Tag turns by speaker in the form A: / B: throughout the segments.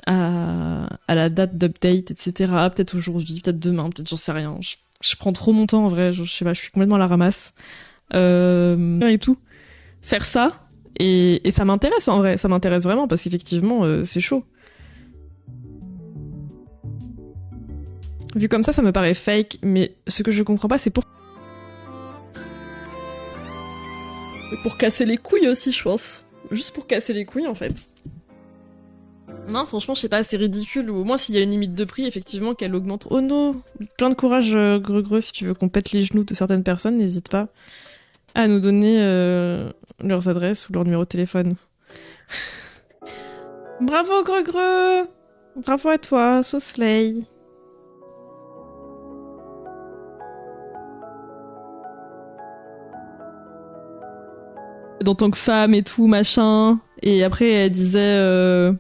A: à la date d'update, etc. Peut-être aujourd'hui, peut-être demain, peut-être j'en sais rien. Je prends trop mon temps en vrai, je sais pas, je suis complètement à la ramasse. Et tout. Faire ça, et ça m'intéresse en vrai, ça m'intéresse vraiment parce qu'effectivement c'est chaud. Vu comme ça me paraît fake, mais ce que je comprends pas, c'est pour casser les couilles aussi, je pense. Juste pour casser les couilles en fait. Non, franchement, je sais pas, c'est ridicule. Ou au moins, s'il y a une limite de prix, effectivement, qu'elle augmente. Oh non, plein de courage, Greux, si tu veux qu'on pète les genoux de certaines personnes, n'hésite pas à nous donner leurs adresses ou leur numéro de téléphone. Bravo, Greux. Bravo à toi, Sosley. Dans tant que femme et tout, machin. Et après, elle disait,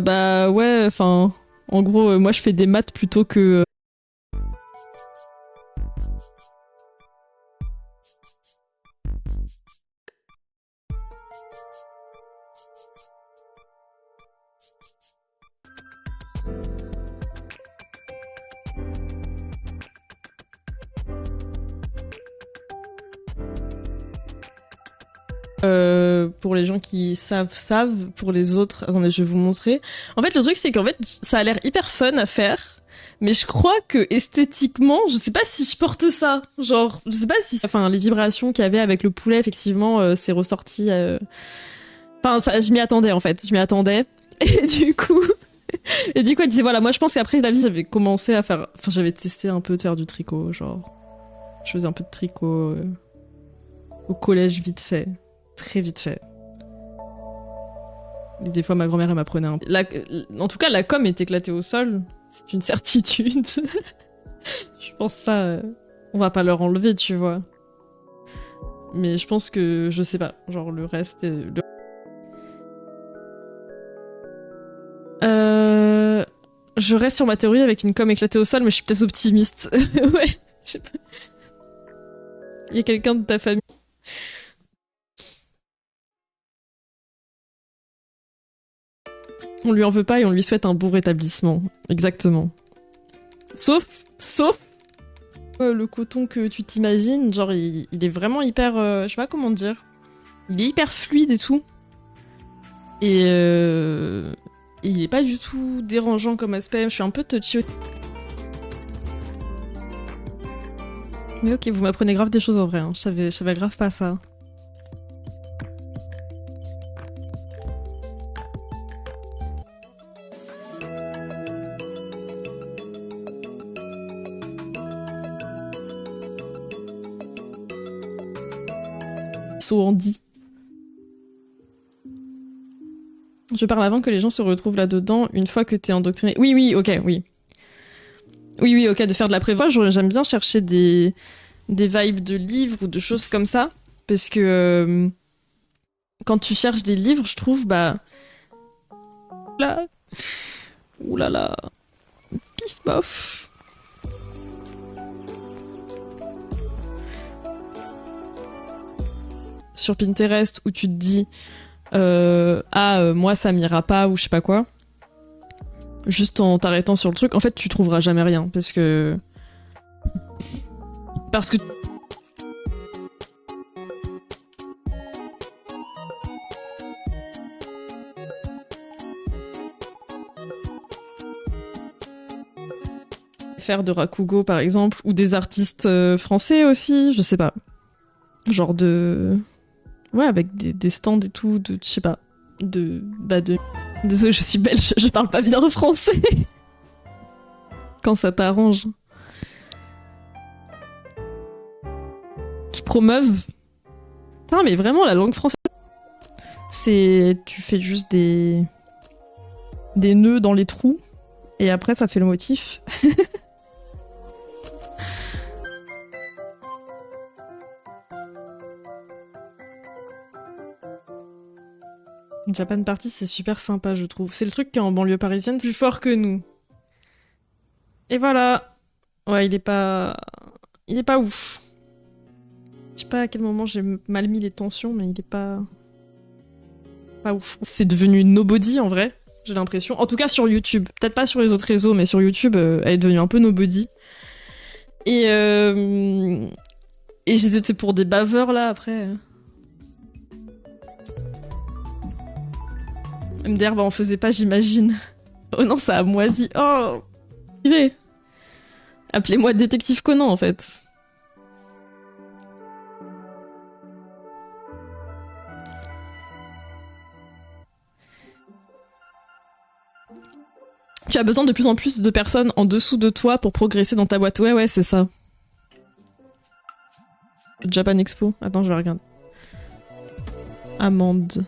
A: bah ouais, enfin, en gros, moi je fais des maths plutôt que. Pour les gens qui savent, pour les autres, attendez, je vais vous montrer. En fait, le truc, c'est qu'en fait, ça a l'air hyper fun à faire, mais je crois que esthétiquement, je sais pas si je porte ça. Genre, je sais pas si, enfin, les vibrations qu'il y avait avec le poulet, effectivement, c'est ressorti. Enfin, ça, je m'y attendais en fait, je m'y attendais. Et du coup, elle disait voilà, moi je pense qu'après la vie, j'avais commencé à faire, enfin, j'avais testé un peu de faire du tricot, genre, je faisais un peu de tricot au collège vite fait. Très vite fait. Et des fois, ma grand-mère, elle m'apprenait un peu. En tout cas, la com est éclatée au sol. C'est une certitude. Je pense ça, on va pas leur enlever, tu vois. Mais je pense que, je sais pas, genre le reste... Je reste sur ma théorie avec une com éclatée au sol, mais je suis peut-être optimiste. Ouais, je sais pas. Il y a quelqu'un de ta famille. On lui en veut pas et on lui souhaite un bon rétablissement. Exactement. Sauf le coton que tu t'imagines, genre il est vraiment hyper, je sais pas comment dire, il est hyper fluide et tout. Et il est pas du tout dérangeant comme aspect, je suis un peu touchy. Mais ok, vous m'apprenez grave des choses en vrai, hein. Je savais grave pas ça. Andy. Je parle avant que les gens se retrouvent là-dedans une fois que t'es endoctriné. Oui, ok, oui. Oui, ok, de faire de la prévention. J'aime bien chercher des vibes de livres ou de choses comme ça. Parce que quand tu cherches des livres, je trouve, bah... Là... Ouh là là... Pif bof... Sur Pinterest où tu te dis moi ça m'ira pas ou je sais pas quoi, juste en t'arrêtant sur le truc, en fait tu trouveras jamais rien parce que faire de Rakugo par exemple, ou des artistes français aussi, je sais pas, genre de... Ouais, avec des stands et tout, de... Je sais pas, de... Désolée, je suis belge, je parle pas bien français. Quand ça t'arrange. Qui promeuvent. Putain, mais vraiment, la langue française... C'est... Tu fais juste des nœuds dans les trous, et après ça fait le motif. Japan Party, c'est super sympa, je trouve. C'est le truc qui est en banlieue parisienne, plus fort que nous. Et voilà. Ouais, il est pas ouf. Je sais pas à quel moment j'ai mal mis les tensions, mais il est pas... pas ouf. C'est devenu nobody en vrai, j'ai l'impression. En tout cas sur YouTube. Peut-être pas sur les autres réseaux, mais sur YouTube, elle est devenue un peu nobody. Et j'étais pour des baveurs là après. MDR, bah on faisait pas, j'imagine. Oh non, ça a moisi. Oh, appelez-moi détective Conan en fait. Tu as besoin de plus en plus de personnes en dessous de toi pour progresser dans ta boîte. Ouais, c'est ça. Japan Expo. Attends, je vais regarder. Amandes.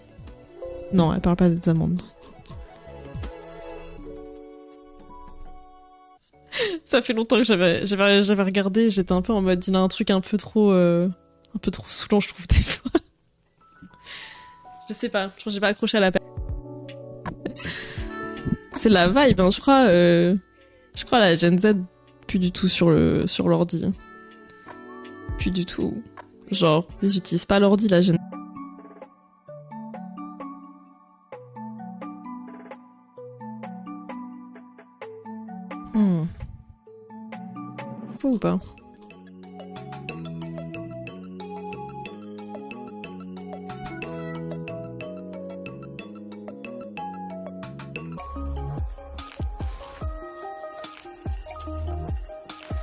A: Non, elle parle pas des amandes. Ça fait longtemps que j'avais regardé. J'étais un peu en mode, il a un truc un peu trop saoulant, je trouve, des fois. Je sais pas, je crois que j'ai pas accroché à la peine. C'est la vibe, hein, je crois la Gen Z, plus du tout sur l'ordi. Plus du tout. Genre, ils utilisent pas l'ordi, la Gen Z. Faut ou pas?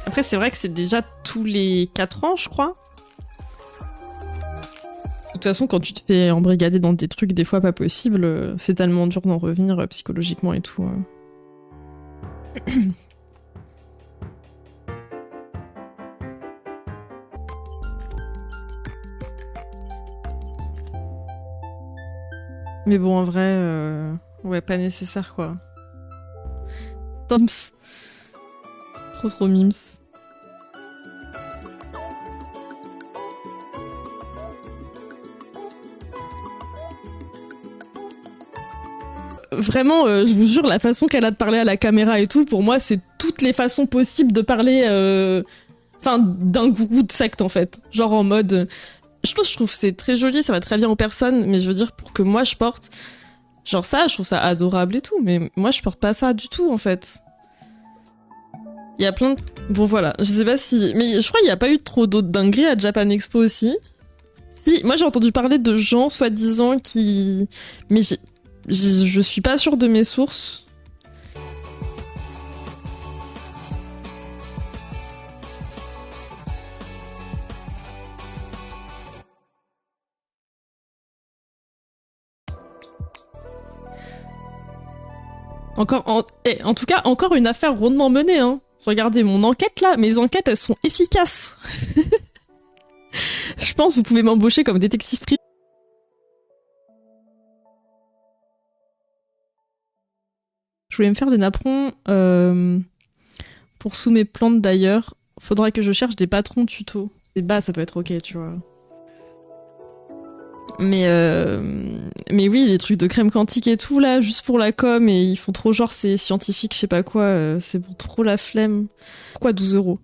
A: Après, c'est vrai que c'est déjà tous les 4 ans, je crois. De toute façon, quand tu te fais embrigader dans des trucs des fois pas possibles, c'est tellement dur d'en revenir psychologiquement et tout. Mais bon, en vrai, ouais, pas nécessaire, quoi. Toms. Trop mimes. Vraiment, je vous jure, la façon qu'elle a de parler à la caméra et tout, pour moi, c'est toutes les façons possibles de parler, d'un gourou de secte, en fait. Genre en mode... Je trouve que c'est très joli, ça va très bien aux personnes, mais je veux dire, pour que moi je porte... Genre ça, je trouve ça adorable et tout, mais moi je porte pas ça du tout, en fait. Il y a plein de... Bon, voilà, je sais pas si... Mais je crois qu'il y a pas eu trop d'autres dingueries à Japan Expo aussi. Si, moi j'ai entendu parler de gens, soi-disant, qui... Mais je suis pas sûre de mes sources. En tout cas, encore une affaire rondement menée, hein. Regardez mon enquête là, mes enquêtes elles sont efficaces. Je pense que vous pouvez m'embaucher comme détective privé. Je voulais me faire des napperons pour sous mes plantes d'ailleurs. Faudra que je cherche des patrons tuto. Des bas ça peut être ok, tu vois. Mais oui, des trucs de crème quantique et tout là, juste pour la com, et ils font trop genre c'est scientifique, je sais pas quoi, c'est pour trop la flemme. Pourquoi 12 €?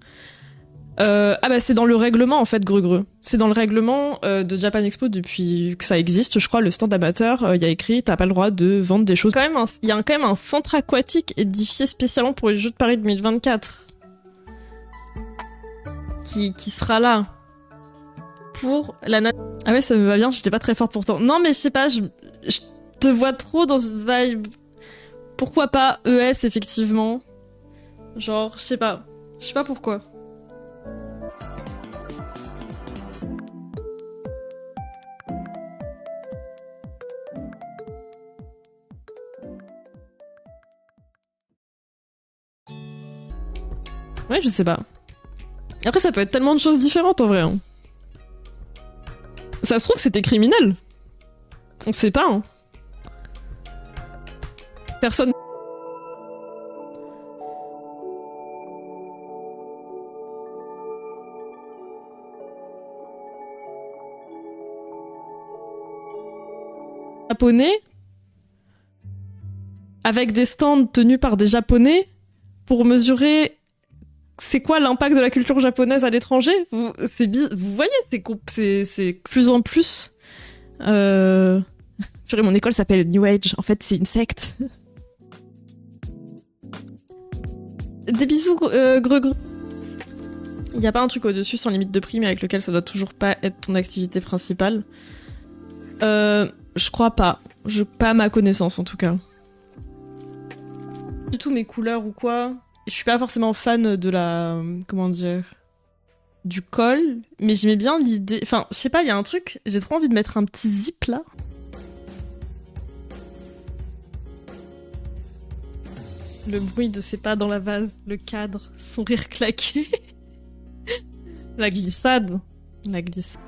A: Ah bah c'est dans le règlement en fait, Greux. C'est dans le règlement de Japan Expo depuis que ça existe, je crois, le stand amateur, il y a écrit t'as pas le droit de vendre des choses. Il y a quand même un centre aquatique édifié spécialement pour les Jeux de Paris 2024 qui sera là pour la Ah ouais, ça me va bien, j'étais pas très forte pourtant. Non mais je sais pas, je te vois trop dans une vibe. Pourquoi pas ES effectivement? Genre, je sais pas pourquoi. Ouais, je sais pas. Après, ça peut être tellement de choses différentes en vrai. Hein. Ça se trouve, c'était criminel. On sait pas, hein. Personne... Japonais avec des stands tenus par des Japonais pour mesurer c'est quoi l'impact de la culture japonaise à l'étranger. Vous voyez, c'est plus en plus Purée, mon école s'appelle New Age. En fait, c'est une secte. Des bisous, Greg. Il n'y a pas un truc au-dessus sans limite de prix, mais avec lequel ça doit toujours pas être ton activité principale. Je crois pas. Pas à ma connaissance, en tout cas. Du tout mes couleurs ou quoi. Je suis pas forcément fan de la... Comment dire... Du col, mais j'aimais bien l'idée... Enfin, je sais pas, il y a un truc... J'ai trop envie de mettre un petit zip, là. Le bruit de ses pas dans la vase, le cadre, son rire claqué. La glissade. La glissade.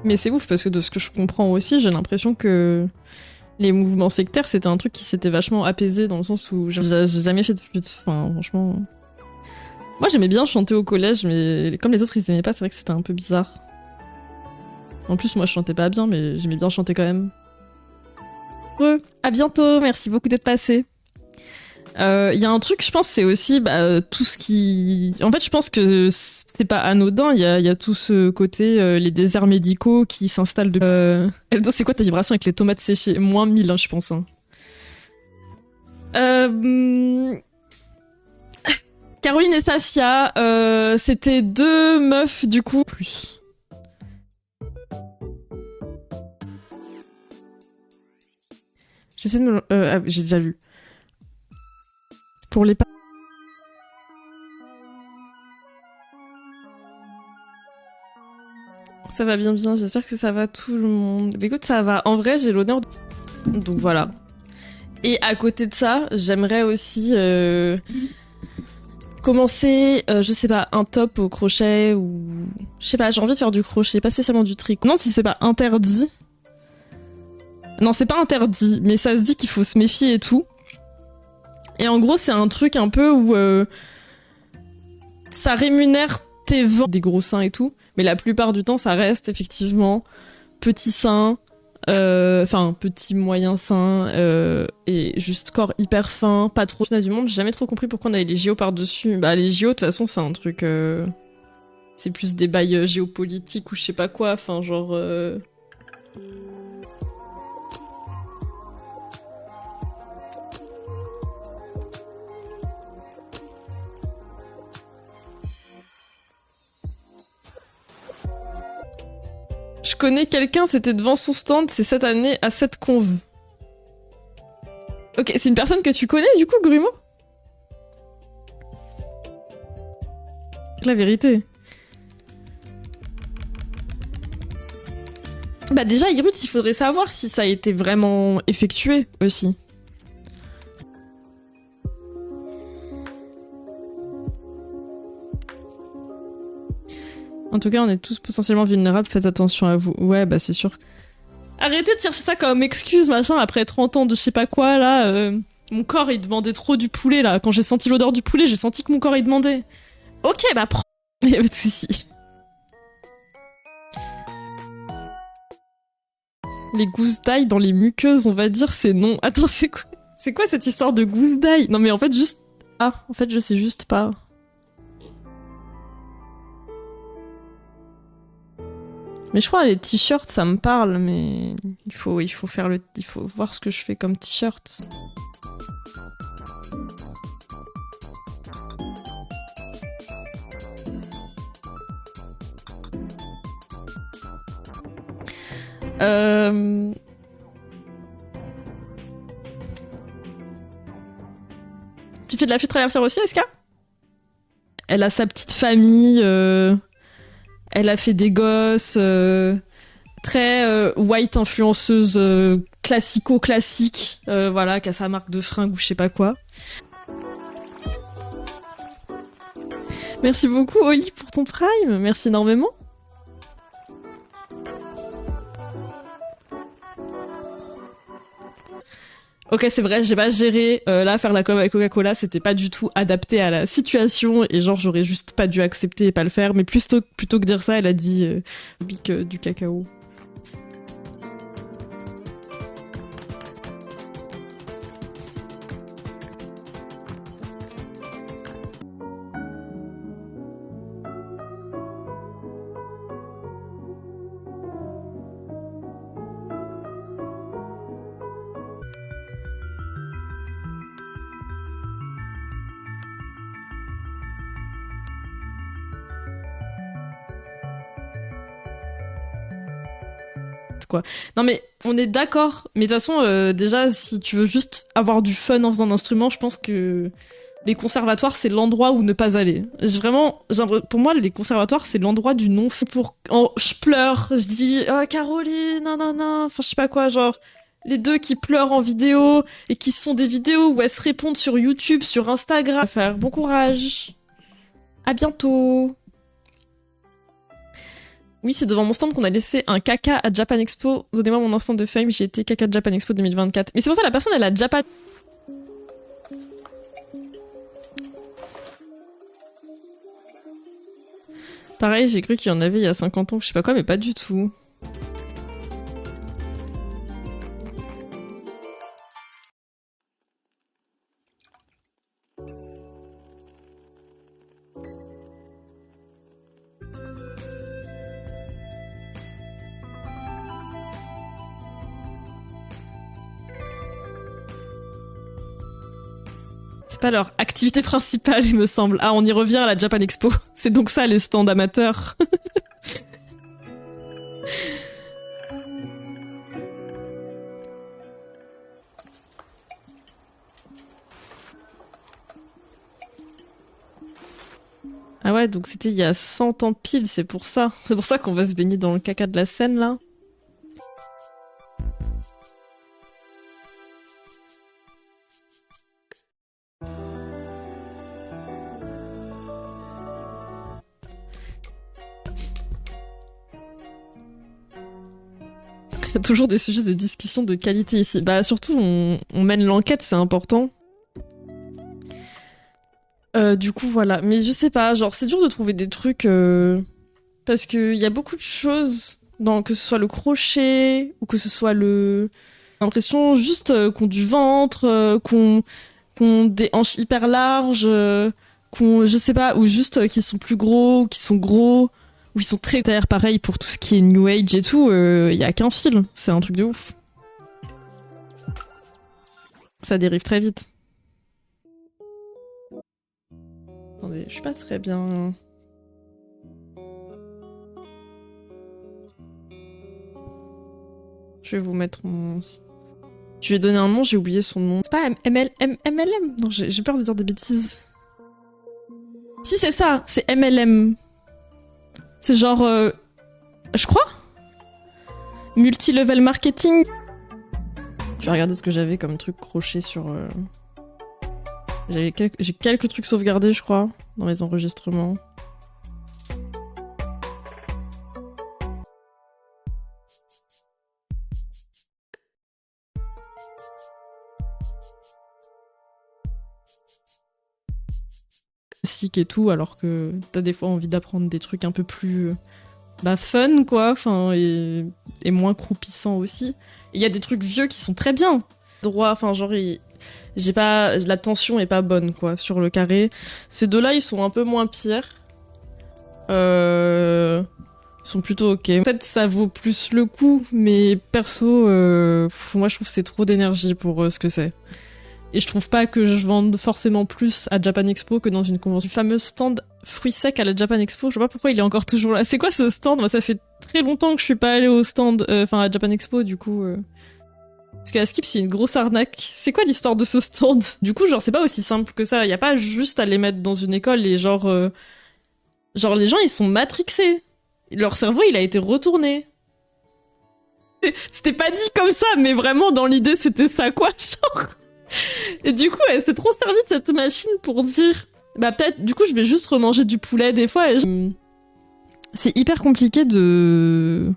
A: Mais c'est ouf parce que de ce que je comprends aussi, j'ai l'impression que les mouvements sectaires, c'était un truc qui s'était vachement apaisé dans le sens où j'ai jamais fait de flûte. Enfin, franchement... Moi, j'aimais bien chanter au collège, mais comme les autres, ils aimaient pas, c'est vrai que c'était un peu bizarre. En plus, moi, je chantais pas bien, mais j'aimais bien chanter quand même. À bientôt, merci beaucoup d'être passé. Il y a un truc, je pense, c'est aussi tout ce qui... En fait, je pense que c'est pas anodin, il y a tout ce côté, les déserts médicaux qui s'installent de... Eldo, c'est quoi ta vibration avec les tomates séchées? Moins 1000, hein, je pense. Hein. Caroline et Safia, c'était deux meufs, du coup. Plus. J'essaie de me... j'ai déjà vu. Pour les... Ça va bien, j'espère que ça va tout le monde. Mais écoute, ça va. En vrai, j'ai l'honneur de... Donc voilà. Et à côté de ça, j'aimerais aussi commencer, je sais pas, un top au crochet ou... Je sais pas, j'ai envie de faire du crochet, pas spécialement du tricot. Non, si c'est pas interdit. Non, c'est pas interdit, mais ça se dit qu'il faut se méfier et tout. Et en gros, c'est un truc un peu où ça rémunère tes ventes, des gros seins et tout, mais la plupart du temps, ça reste effectivement petit sein, enfin petit moyen sein, et juste corps hyper fin, pas trop du monde. J'ai jamais trop compris pourquoi on avait les JO par-dessus. Bah les JO, de toute façon, c'est un truc... c'est plus des bails géopolitiques ou je sais pas quoi, enfin genre... Je connais quelqu'un, c'était devant son stand, c'est cette année à cette conve. Ok, c'est une personne que tu connais du coup, Grumeau? La vérité. Bah déjà, Irut, il faudrait savoir si ça a été vraiment effectué aussi. En tout cas, on est tous potentiellement vulnérables, faites attention à vous. Ouais, bah c'est sûr. Arrêtez de chercher ça comme excuse, machin, après 30 ans de je sais pas quoi, là. Mon corps, il demandait trop du poulet, là. Quand j'ai senti l'odeur du poulet, j'ai senti que mon corps, il demandait. Ok, bah prends. Y'a pas de soucis. Les gousses d'ail dans les muqueuses, on va dire, c'est non. Attends, c'est quoi cette histoire de gousses d'ail? Non mais en fait, juste... Ah, en fait, je sais juste pas. Mais je crois les t-shirts ça me parle, mais il faut voir ce que je fais comme t-shirt. Tu fais de la flûte traversière aussi, Eska? Elle a sa petite famille. Elle a fait des gosses, très white influenceuse classico-classique, voilà, qui a sa marque de fringues ou je sais pas quoi. Merci beaucoup, Oli, pour ton prime. Merci énormément. Ok, c'est vrai, j'ai pas géré. Là, faire la com avec Coca-Cola, c'était pas du tout adapté à la situation et genre j'aurais juste pas dû accepter et pas le faire. Mais plutôt que dire ça, elle a dit du cacao. direct, quoi. Non, mais on est d'accord. Mais de toute façon, déjà, si tu veux juste avoir du fun en faisant un instrument, je pense que les conservatoires, c'est l'endroit où ne pas aller. Vraiment, pour moi, les conservatoires, c'est l'endroit du non. Je pleure, je dis, oh, Caroline, non, non, non, enfin, je sais pas quoi, genre, les deux qui pleurent en vidéo et qui se font des vidéos où elles se répondent sur YouTube, sur Instagram. Faire bon courage. À bientôt. Oui, c'est devant mon stand qu'on a laissé un caca à Japan Expo. Donnez-moi mon instant de fame, j'ai été caca de Japan Expo 2024. Mais c'est pour ça, la personne, elle a Japan... Pareil, j'ai cru qu'il y en avait il y a 50 ans, je sais pas quoi, mais pas du tout. C'est pas leur activité principale, il me semble. Ah, on y revient à la Japan Expo. C'est donc ça, les stands amateurs. Ah ouais, donc c'était il y a 100 ans pile, c'est pour ça. C'est pour ça qu'on va se baigner dans le caca de la Seine, là. Il y a toujours des sujets de discussion de qualité ici. Bah surtout, on mène l'enquête, c'est important. Du coup, voilà. Mais je sais pas, genre, c'est dur de trouver des trucs... parce qu'il y a beaucoup de choses, dans, que ce soit le crochet, ou que ce soit le... J'ai l'impression juste qu'on du ventre, qu'on des hanches hyper larges, qu'on... Je sais pas, ou juste qu'ils sont plus gros, ou qu'ils sont gros, ou ils sont très... D'ailleurs, pareil, pour tout ce qui est New Age et tout, il y a qu'un fil. C'est un truc de ouf. Ça dérive très vite. Attendez, je suis pas très bien... Je vais vous mettre mon... Je lui ai donné un nom, j'ai oublié son nom. C'est pas MLM? Non, j'ai peur de dire des bêtises. Si, c'est ça, c'est MLM. C'est genre... je crois Multi-level marketing. Je vais regarder ce que j'avais comme truc crochet sur... J'ai quelques trucs sauvegardés, je crois, dans les enregistrements. Et tout, alors que t'as des fois envie d'apprendre des trucs un peu plus fun, quoi, enfin, et moins croupissants aussi. Il y a des trucs vieux qui sont très bien. Droit, enfin, genre, j'ai pas, la tension est pas bonne, quoi, sur le carré. Ces deux-là, ils sont un peu moins pires. Ils sont plutôt ok. Peut-être ça vaut plus le coup, mais perso, moi je trouve que c'est trop d'énergie pour ce que c'est. Et je trouve pas que je vende forcément plus à Japan Expo que dans une convention. Le fameux stand fruits secs à la Japan Expo, je sais pas pourquoi il est encore toujours là. C'est quoi ce stand? Moi, ça fait très longtemps que je suis pas allée au stand, à Japan Expo, du coup. Parce qu'à Skip, c'est une grosse arnaque. C'est quoi l'histoire de ce stand? Du coup, genre, c'est pas aussi simple que ça. Y a pas juste à les mettre dans une école et genre les gens, ils sont matrixés. Leur cerveau, il a été retourné. C'était pas dit comme ça, mais vraiment, dans l'idée, c'était ça, quoi, genre. Et du coup, elle s'est trop servie de cette machine pour dire... Bah peut-être, du coup, je vais juste remanger du poulet des fois. Et c'est hyper compliqué de...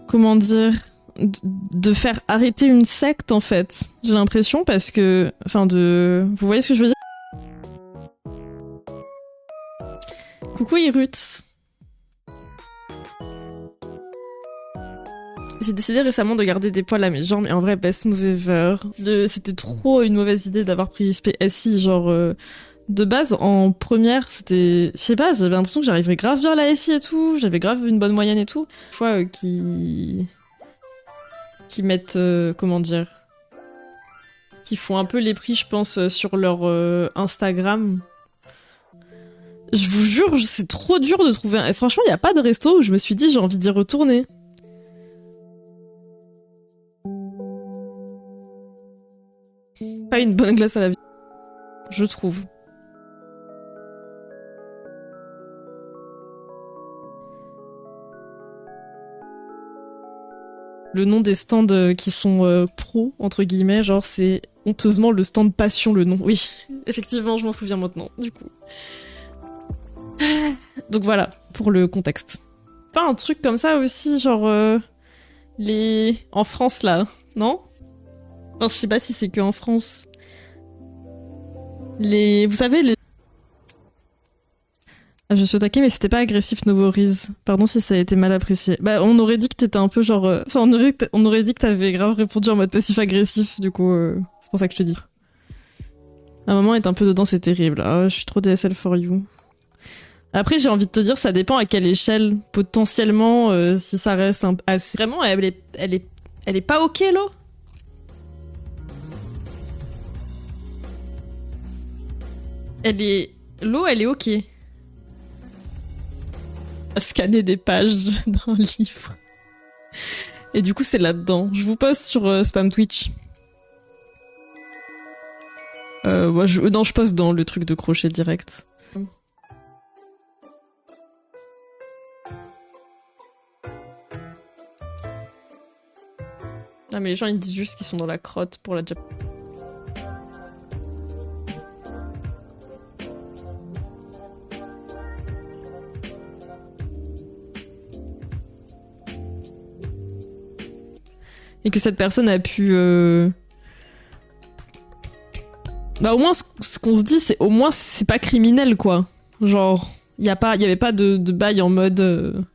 A: Comment dire... De faire arrêter une secte, en fait. J'ai l'impression, parce que... Enfin, de... Vous voyez ce que je veux dire? Coucou, Irut. J'ai décidé récemment de garder des poils à mes jambes et en vrai, best move ever. C'était trop une mauvaise idée d'avoir pris SI, genre... de base, en première, c'était... Je sais pas, j'avais l'impression que j'arriverais grave bien à la SI et tout, j'avais grave une bonne moyenne et tout. Une fois qui mettent... comment dire... Qui font un peu les prix, je pense, sur leur Instagram. Je vous jure, c'est trop dur de trouver... Franchement, il n'y a pas de resto où je me suis dit j'ai envie d'y retourner. Pas une bonne glace à la vie, je trouve. Le nom des stands qui sont pro, entre guillemets, genre c'est honteusement le stand passion, le nom. Oui, effectivement, je m'en souviens maintenant, du coup. Donc voilà, pour le contexte. Pas un truc comme ça aussi, genre les... En France, là, non? Enfin, je sais pas si c'est que en France. Les... Vous savez, les... Ah, je suis attaquée, mais c'était pas agressif, Novorise. Pardon si ça a été mal apprécié. Bah, on aurait dit que t'étais un peu genre... Enfin, on aurait dit que t'avais grave répondu en mode passif-agressif, du coup, c'est pour ça que je te dis. Un moment est un peu dedans, c'est terrible. Ah, je suis trop DSL for you. Après, j'ai envie de te dire, ça dépend à quelle échelle. Potentiellement, si ça reste assez... Vraiment, elle est pas ok, là. L'eau, elle est ok. À scanner des pages d'un livre. Et du coup, c'est là-dedans. Je vous poste sur Spam Twitch. Ouais, non, je poste dans le truc de crochet direct. Ah, mais les gens, ils disent juste qu'ils sont dans la crotte pour la Jap. Et que cette personne a pu... Bah au moins, ce qu'on se dit, c'est au moins c'est pas criminel, quoi. Genre, y avait pas de bail en mode...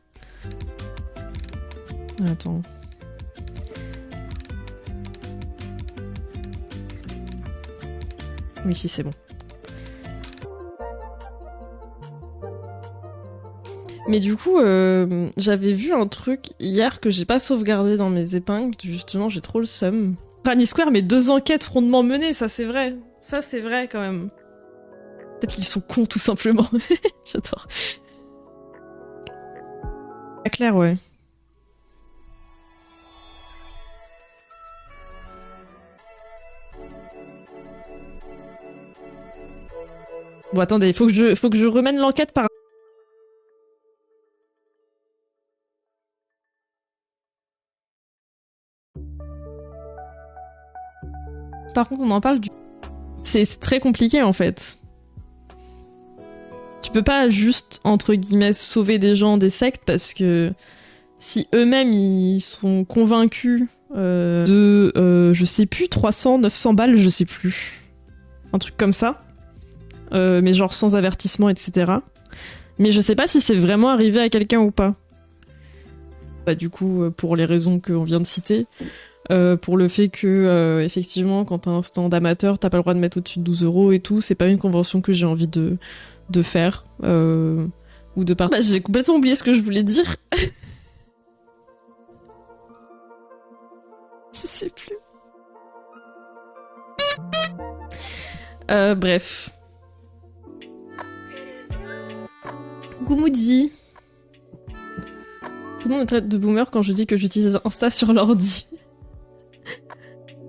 A: Attends... Oui, si, c'est bon. Mais du coup, j'avais vu un truc hier que j'ai pas sauvegardé dans mes épingles. Justement, j'ai trop le seum. Granny Square, mais 2 enquêtes rondement menées, ça c'est vrai. Ça c'est vrai quand même. Peut-être qu'ils sont cons tout simplement. J'adore. Pas clair, ouais. Bon, attendez, faut que je remène l'enquête par... Par contre, on en parle du... C'est très compliqué, en fait. Tu peux pas juste, entre guillemets, sauver des gens des sectes, parce que si eux-mêmes, ils sont convaincus je sais plus, 300, 900 balles, je sais plus. Un truc comme ça. Mais genre sans avertissement, etc. Mais je sais pas si c'est vraiment arrivé à quelqu'un ou pas. Bah, du coup, pour les raisons qu'on vient de citer, pour le fait que, effectivement, quand t'as un stand amateur, t'as pas le droit de mettre au-dessus de 12 euros et tout, c'est pas une convention que j'ai envie de faire, ou de partir. Bah, j'ai complètement oublié ce que je voulais dire. Je sais plus. Bref. Coucou Moody. Tout le monde me traite de boomer quand je dis que j'utilise Insta sur l'ordi.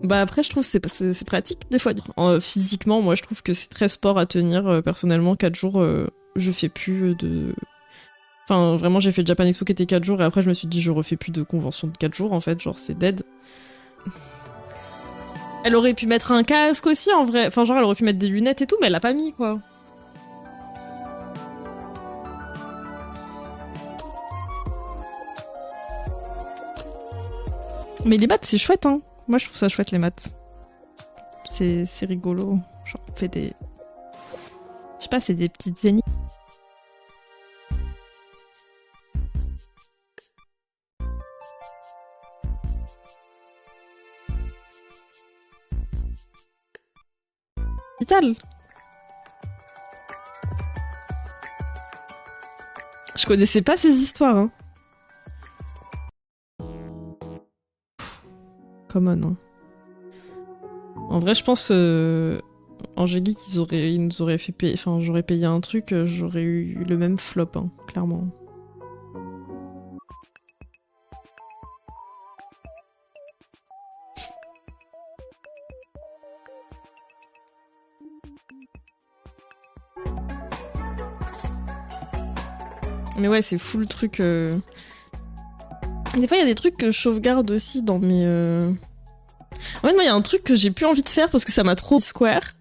A: Bah après, je trouve que c'est pratique des fois. Physiquement, moi, je trouve que c'est très sport à tenir. Personnellement, 4 jours, je fais plus de... Enfin, vraiment, j'ai fait le Japan Expo qui était 4 jours et après, je me suis dit, je refais plus de convention de 4 jours, en fait. Genre, c'est dead. Elle aurait pu mettre un casque aussi, en vrai. Enfin, genre, elle aurait pu mettre des lunettes et tout, mais elle l'a pas mis, quoi. Mais les maths, c'est chouette, hein. Moi, je trouve ça chouette, les maths. C'est rigolo. Genre, on fait des... Je sais pas, c'est des petites énigmes. Vital. Je connaissais pas ces histoires, hein. Common, hein. En vrai, je pense... Angélique, ils nous auraient fait payer... Enfin, j'aurais payé un truc, j'aurais eu le même flop, hein, clairement. Mais ouais, c'est full truc. Des fois, il y a des trucs que je sauvegarde aussi dans mes. En fait, moi, il y a un truc que j'ai plus envie de faire parce que ça m'a trop square,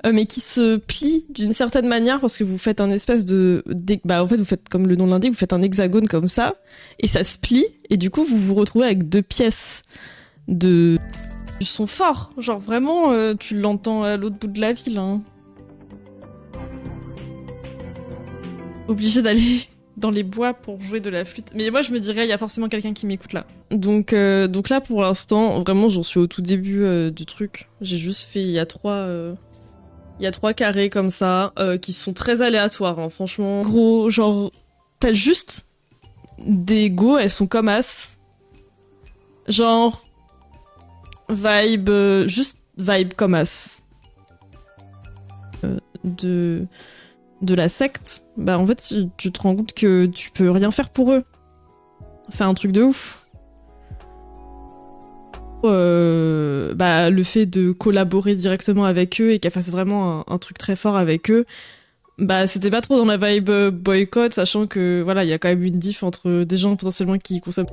A: mais qui se plie d'une certaine manière parce que vous faites un espèce de. Bah, en fait, vous faites comme le nom l'indique, vous faites un hexagone comme ça, et ça se plie, et du coup, vous vous retrouvez avec 2 pièces de. Du son fort. Genre vraiment, tu l'entends à l'autre bout de la ville, hein. Obligé d'aller dans les bois pour jouer de la flûte. Mais moi, je me dirais, il y a forcément quelqu'un qui m'écoute là. Donc là, pour l'instant, vraiment, j'en suis au tout début du truc. J'ai juste fait, il y a 3 carrés comme ça, qui sont très aléatoires, hein, franchement. Gros, genre, t'as juste des go, elles sont comme as. Genre, vibe, juste vibe comme as. De la secte, bah en fait tu te rends compte que tu peux rien faire pour eux. C'est un truc de ouf. Bah le fait de collaborer directement avec eux et qu'elle fasse vraiment un truc très fort avec eux, bah c'était pas trop dans la vibe boycott, sachant que voilà, il y a quand même une diff entre des gens potentiellement qui consomment